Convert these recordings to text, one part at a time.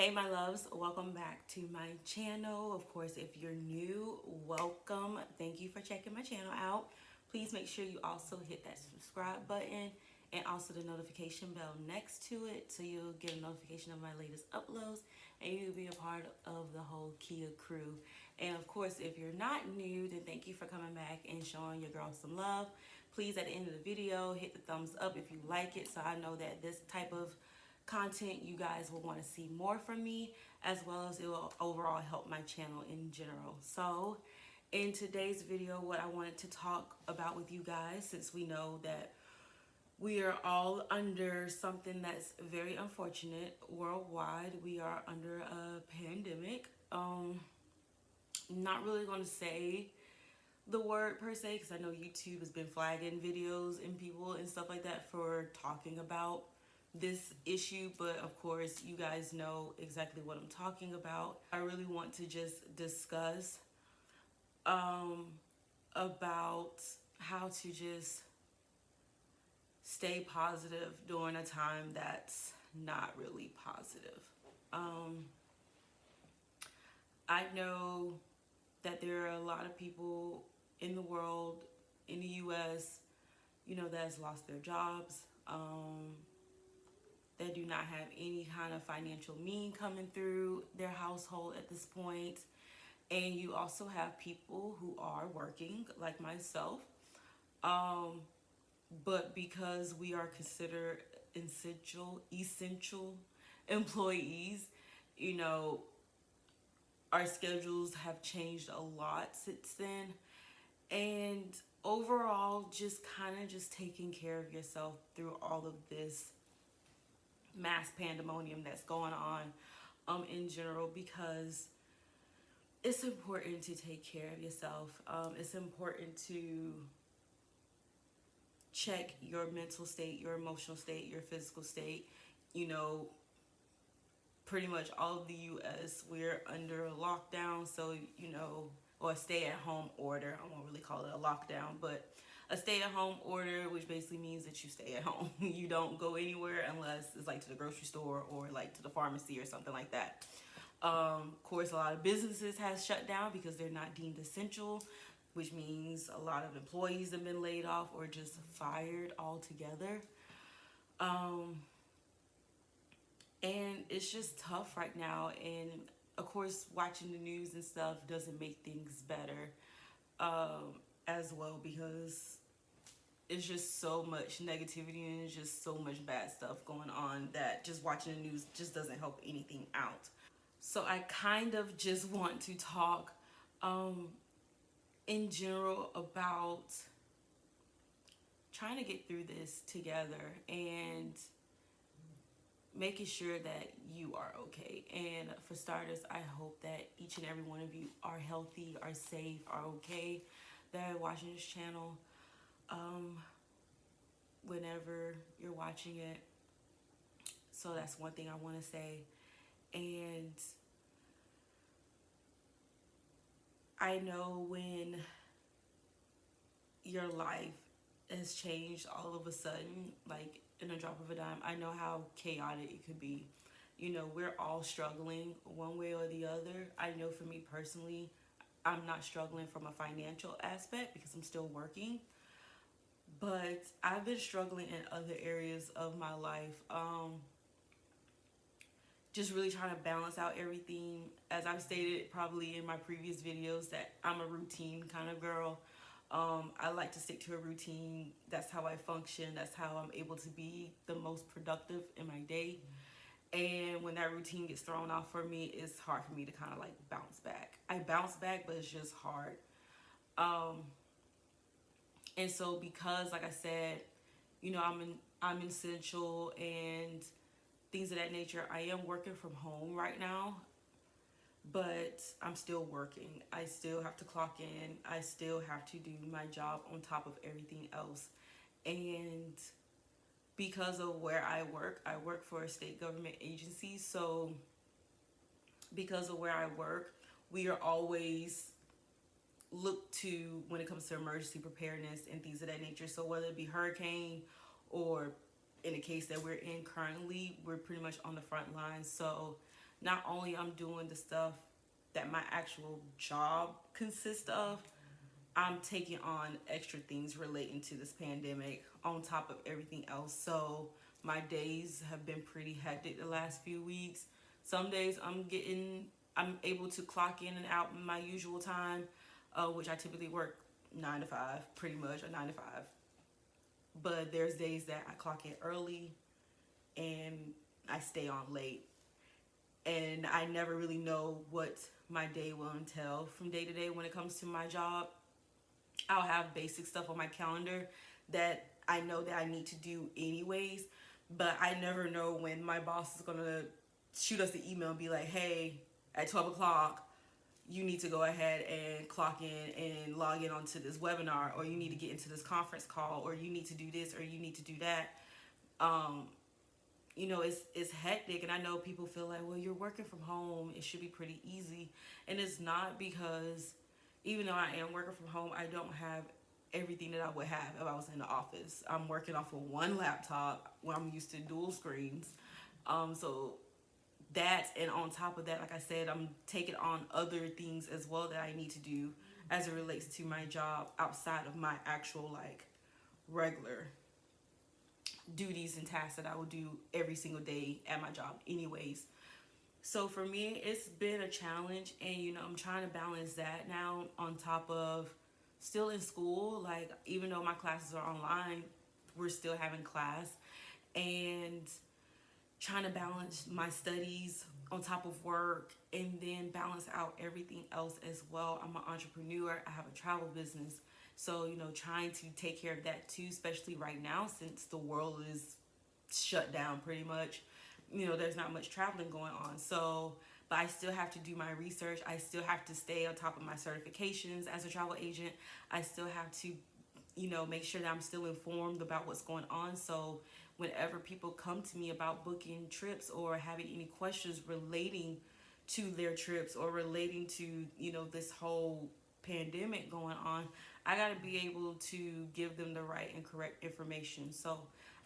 Hey my loves, welcome back to my channel. Of course, if you're new, welcome. Thank you for checking my channel out. Please make sure you also hit that subscribe button and also the notification bell next to it so you'll get a notification of my latest uploads and you'll be a part of the whole Kia crew. And of course, if you're not new, then thank you for coming back and showing your girl some love. Please, at the end of the video, hit the thumbs up if you like it so I know that this type of content you guys will want to see more from me, as well as it will overall help my channel in general. So in today's video, what I wanted to talk about with you guys, since we know that we are all under something that's very unfortunate worldwide, we are under a pandemic. Not really going to say the word per se because I know YouTube has been flagging videos and people and stuff like that for talking about this issue, but of course you guys know exactly what I'm talking about. I really want to just discuss about how to just stay positive during a time that's not really positive. I know that there are a lot of people in the world, in the US, that has lost their jobs, that do not have any kind of financial mean coming through their household at this point. And you also have people who are working, like myself, but because we are considered essential employees, you know, our schedules have changed a lot since then. And overall, just kind of just taking care of yourself through all of this mass pandemonium that's going on in general, because it's important to take care of yourself. It's important to check your mental state, your emotional state, your physical state. Pretty much all of the US, we're under a lockdown, so or a stay-at-home order. I won't really call it a lockdown, but a stay-at-home order, which basically means that you stay at home. You don't go anywhere unless it's like to the grocery store or like to the pharmacy or something like that. Of course, a lot of businesses have shut down because they're not deemed essential, which means a lot of employees have been laid off or just fired altogether. And it's just tough right now. And of course, watching the news and stuff doesn't make things better as well, because it's just so much negativity and it's just so much bad stuff going on that just watching the news just doesn't help anything out. So I kind of just want to talk in general about trying to get through this together and making sure that you are okay. And for starters, I hope that each and every one of you are healthy, are safe, are okay, that are watching this channel whenever you're watching it. So that's one thing I want to say. And I know when your life has changed all of a sudden, like in a drop of a dime, I know how chaotic it could be. We're all struggling one way or the other. I know for me personally, I'm not struggling from a financial aspect because I'm still working, but I've been struggling in other areas of my life. Just really trying to balance out everything. As I've stated probably in my previous videos, that I'm a routine kind of girl. I like to stick to a routine. That's how I function. That's how I'm able to be the most productive in my day. And when that routine gets thrown off for me, it's hard for me to kind of like bounce back. I bounce back, but it's just hard. And so because, like I said, I'm essential and things of that nature, I am working from home right now, but I'm still working. I still have to clock in. I still have to do my job on top of everything else. And because of where I work for a state government agency. So because of where I work, we are always looked to when it comes to emergency preparedness and things of that nature. So whether it be hurricane or in the case that we're in currently, we're pretty much on the front lines. So not only I'm doing the stuff that my actual job consists of, I'm taking on extra things relating to this pandemic on top of everything else. So my days have been pretty hectic the last few weeks. Some days I'm able to clock in and out in my usual time, which I typically work 9 to 5, pretty much a 9 to 5. But there's days that I clock in early and I stay on late. And I never really know what my day will entail from day to day when it comes to my job. I'll have basic stuff on my calendar that I know that I need to do anyways, but I never know when my boss is gonna shoot us the email and be like, hey, at 12 o'clock, you need to go ahead and clock in and log in onto this webinar, or you need to get into this conference call, or you need to do this, or you need to do that. It's hectic, and I know people feel like, well, you're working from home, it should be pretty easy, and it's not, because even though I am working from home, I don't have everything that I would have if I was in the office. I'm working off of one laptop when I'm used to dual screens. So that, and on top of that, like I said, I'm taking on other things as well that I need to do as it relates to my job outside of my actual like regular duties and tasks that I would do every single day at my job anyways. So for me, it's been a challenge, and I'm trying to balance that now on top of still in school. Like, even though my classes are online, we're still having class, and trying to balance my studies on top of work, and then balance out everything else as well. I'm an entrepreneur. I have a travel business. So, trying to take care of that too, especially right now since the world is shut down pretty much. There's not much traveling going on. So, but I still have to do my research. I still have to stay on top of my certifications as a travel agent. I still have to, make sure that I'm still informed about what's going on. So whenever people come to me about booking trips or having any questions relating to their trips or relating to, this whole pandemic going on, I got to be able to give them the right and correct information. So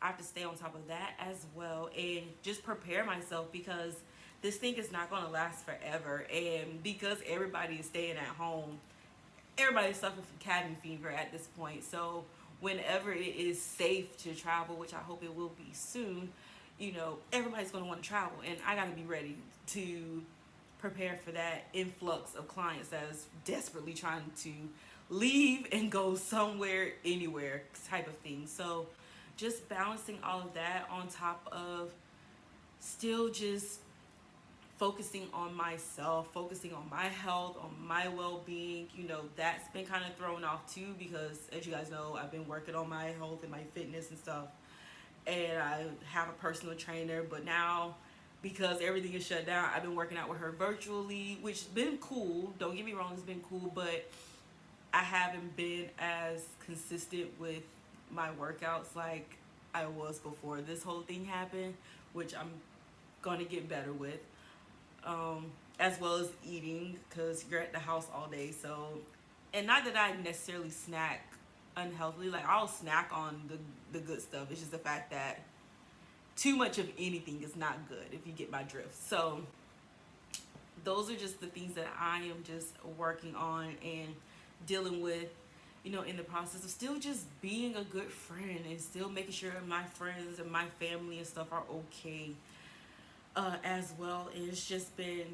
I have to stay on top of that as well, and just prepare myself, because this thing is not going to last forever. And because everybody is staying at home, everybody's suffering from cabin fever at this point. So whenever it is safe to travel, which I hope it will be soon, everybody's going to want to travel, and I got to be ready to prepare for that influx of clients that is desperately trying to leave and go somewhere, anywhere type of thing. So just balancing all of that on top of still just focusing on myself, focusing on my health, on my well-being, that's been kind of thrown off too, because as you guys know, I've been working on my health and my fitness and stuff, and I have a personal trainer. But now, because everything is shut down, I've been working out with her virtually, which has been cool. Don't get me wrong, it's been cool, but I haven't been as consistent with my workouts like I was before this whole thing happened, which I'm going to get better with. As well as eating, because you're at the house all day. So, and not that I necessarily snack unhealthily, like I'll snack on the good stuff. It's just the fact that too much of anything is not good, if you get my drift. So those are just the things that I am just working on and dealing with, in the process of still just being a good friend, and still making sure my friends and my family and stuff are okay as well. And it's just been,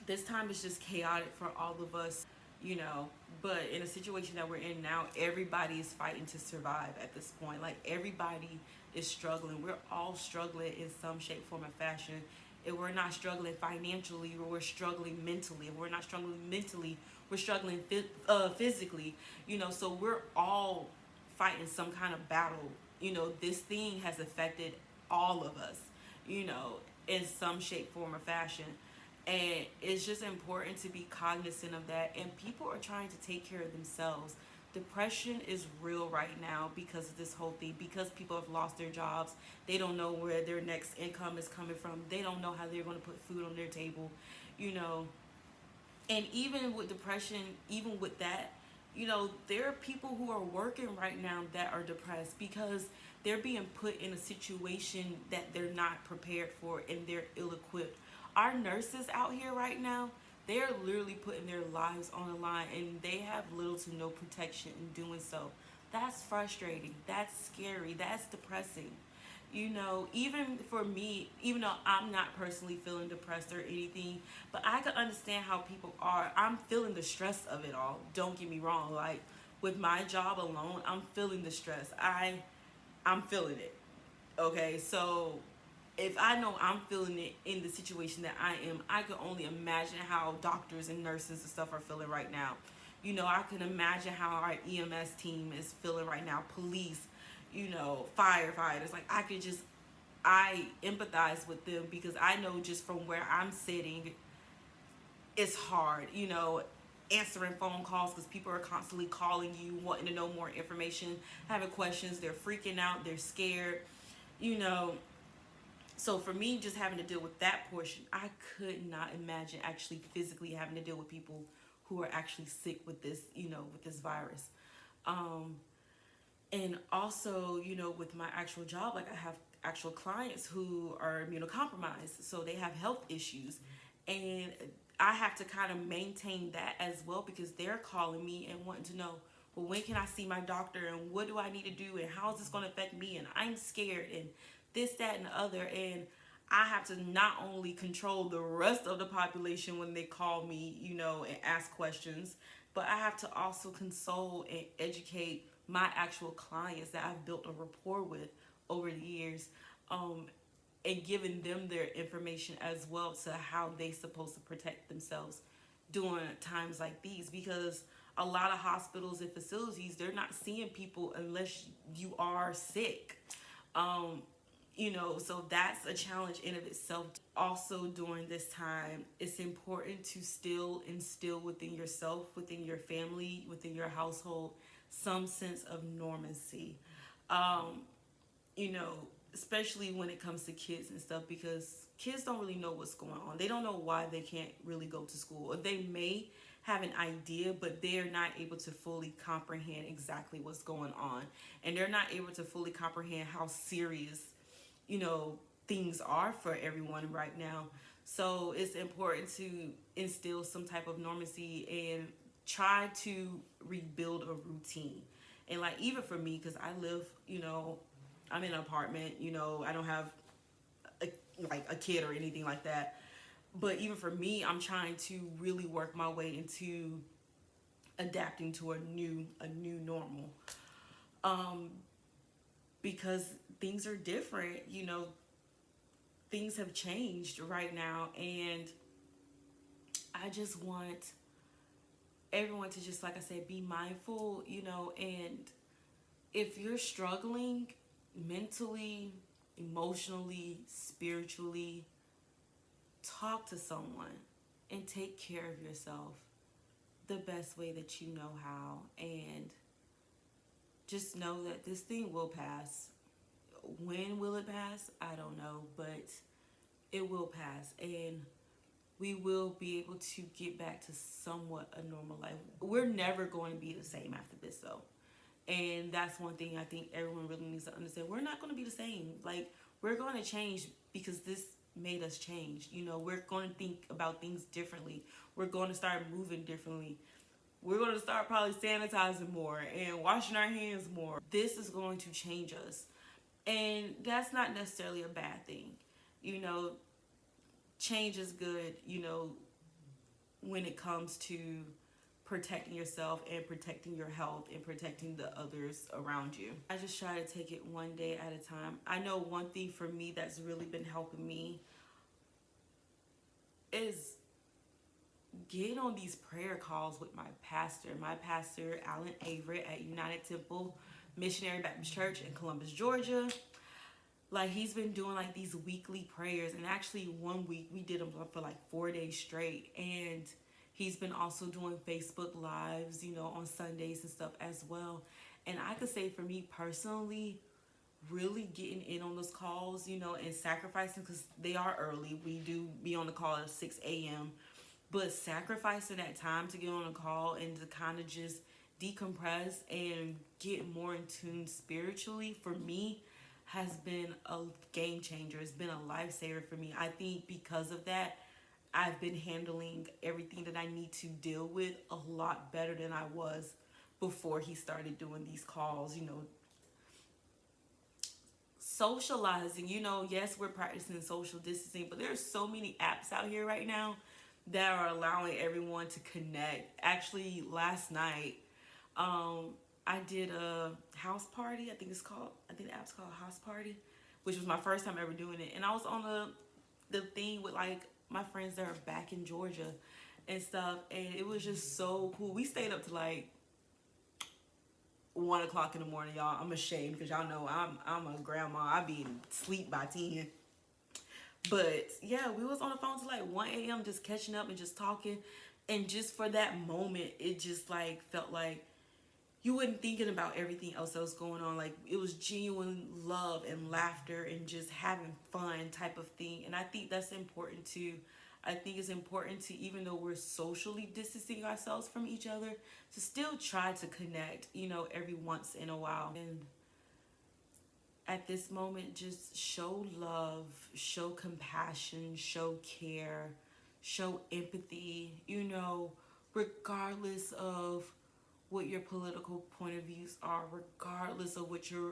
this time is just chaotic for all of us, but in a situation that we're in now, everybody is fighting to survive at this point. Like, everybody is struggling. We're all struggling in some shape, form, or fashion. If we're not struggling financially, we're struggling mentally. If we're not struggling mentally, we're struggling physically, so we're all fighting some kind of battle. This thing has affected all of us, in some shape, form, or fashion. And it's just important to be cognizant of that. And people are trying to take care of themselves. Depression is real right now because of this whole thing, because people have lost their jobs. They don't know where their next income is coming from. They don't know how they're going to put food on their table, And even with depression, even with that, there are people who are working right now that are depressed because they're being put in a situation that they're not prepared for, and they're ill-equipped. Our nurses out here right now, they are literally putting their lives on the line, and they have little to no protection in doing so. That's frustrating. That's scary. That's depressing. You know, even for me, even though I'm not personally feeling depressed or anything, but I can understand how people are. I'm feeling the stress of it all. Don't get me wrong. Like with my job alone, I'm feeling the stress. I'm feeling it. Okay, so if I know I'm feeling it in the situation that I am, I can only imagine how doctors and nurses and stuff are feeling right now. You know, I can imagine how our EMS team is feeling right now, police, you know, firefighters. Like, I empathize with them because I know just from where I'm sitting, it's hard, you know, answering phone calls because people are constantly calling you, wanting to know more information, having questions. They're freaking out, they're scared, you know. So for me, just having to deal with that portion, I could not imagine actually physically having to deal with people who are actually sick with this, you know, with this virus. Um, and also, you know, with my actual job, like I have actual clients who are immunocompromised, so they have health issues, and I have to kind of maintain that as well because they're calling me and wanting to know, well, when can I see my doctor, and what do I need to do, and how is this going to affect me, and I'm scared, and this, that, and the other. And I have to not only control the rest of the population when they call me, you know, and ask questions, but I have to also console and educate my actual clients that I've built a rapport with over the years, um, and giving them their information as well to how they supposed to protect themselves during times like these, because a lot of hospitals and facilities, they're not seeing people unless you are sick. um, you know, so that's a challenge in of itself. Also during this time, it's important to still instill within yourself, within your family, within your household, some sense of normalcy. um, you know, especially when it comes to kids and stuff, because kids don't really know what's going on. They don't know why they can't really go to school, or they may have an idea, but they're not able to fully comprehend exactly what's going on, and they're not able to fully comprehend how serious, you know, things are for everyone right now. So it's important to instill some type of normalcy and try to rebuild a routine. And like even for me, because I live, you know, I'm in an apartment, you know, I don't have a, like a kid or anything like that. But even for me, I'm trying to really work my way into adapting to a new normal. Um, because things are different, you know, things have changed right now, and I just want everyone to just, like I said, be mindful, you know. And if you're struggling mentally, emotionally, spiritually, talk to someone and take care of yourself the best way that you know how. And just know that this thing will pass. When will it pass? I don't know, but it will pass, and we will be able to get back to somewhat a normal life. We're never going to be the same after this, though. And that's one thing I think everyone really needs to understand. We're not going to be the same. Like, we're going to change because this made us change. You know, we're going to think about things differently. We're going to start moving differently. We're going to start probably sanitizing more and washing our hands more. This is going to change us. And that's not necessarily a bad thing. You know, change is good, you know, when it comes to protecting yourself and protecting your health and protecting the others around you. I just try to take it one day at a time. I know one thing for me that's really been helping me is get on these prayer calls with my pastor, Alan Averett at United Temple Missionary Baptist Church in Columbus, Georgia. Like, he's been doing like these weekly prayers, and actually one week we did them for like 4 days straight. And he's been also doing Facebook lives, you know, on Sundays and stuff as well. And I could say for me personally, really getting in on those calls, you know, and sacrificing, because they are early. We do be on the call at 6 a.m. But sacrificing that time to get on a call and to kind of just decompress and get more in tune spiritually, for me, has been a game changer. It's been a lifesaver for me. I think because of that, I've been handling everything that I need to deal with a lot better than I was before he started doing these calls, socializing. Yes, we're practicing social distancing, but there's so many apps out here right now that are allowing everyone to connect. Actually, last night, um, I did a house party. I think the app's called House Party, which was my first time ever doing it. And I was on the thing with like my friends that are back in Georgia and stuff, and it was just so cool. We stayed up to like 1 o'clock in the morning, y'all. I'm ashamed because y'all know I'm a grandma. I be sleep by 10. But yeah, we was on the phone till like 1 a.m. just catching up and just talking. And just for that moment, it just like felt like you wasn't thinking about everything else that was going on. Like it was genuine love and laughter and just having fun type of thing. And I think that's important too. I think it's important to, even though we're socially distancing ourselves from each other, to still try to connect, every once in a while. And at this moment, just show love, show compassion, show care, show empathy, regardless of what your political point of views are, regardless of what your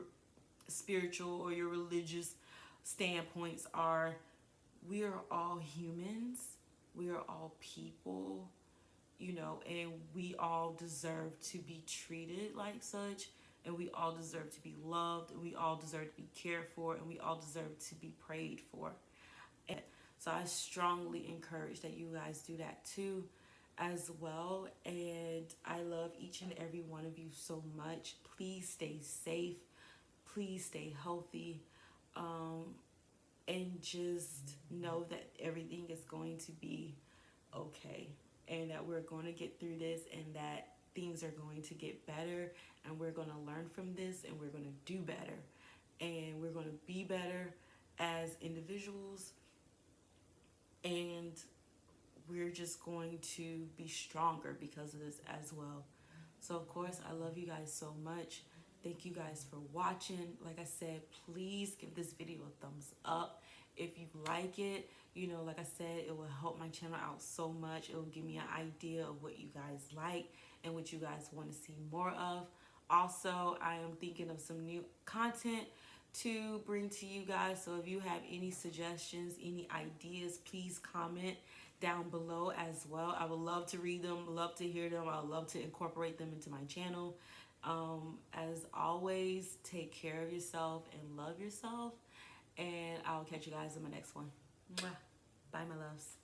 spiritual or your religious standpoints are. We are all humans. We are all people, and we all deserve to be treated like such, and we all deserve to be loved, and we all deserve to be cared for, and we all deserve to be prayed for. And so I strongly encourage that you guys do that too as well. And I love each and every one of you so much. Please stay safe. Please stay healthy. And just know that everything is going to be okay, and that we're going to get through this, and that things are going to get better, and we're going to learn from this, and we're going to do better, and we're going to be better as individuals, and we're just going to be stronger because of this as well. So of course, I love you guys so much. Thank you guys for watching. Like I said, please give this video a thumbs up if you like it. Like I said, it will help my channel out so much. It will give me an idea of what you guys like and what you guys want to see more of. Also, I am thinking of some new content to bring to you guys. So if you have any suggestions, any ideas, please comment down below as well. I would love to read them, love to hear them. I would love to incorporate them into my channel. As always, take care of yourself and love yourself. And I'll catch you guys in my next one. Mwah. Bye, my loves.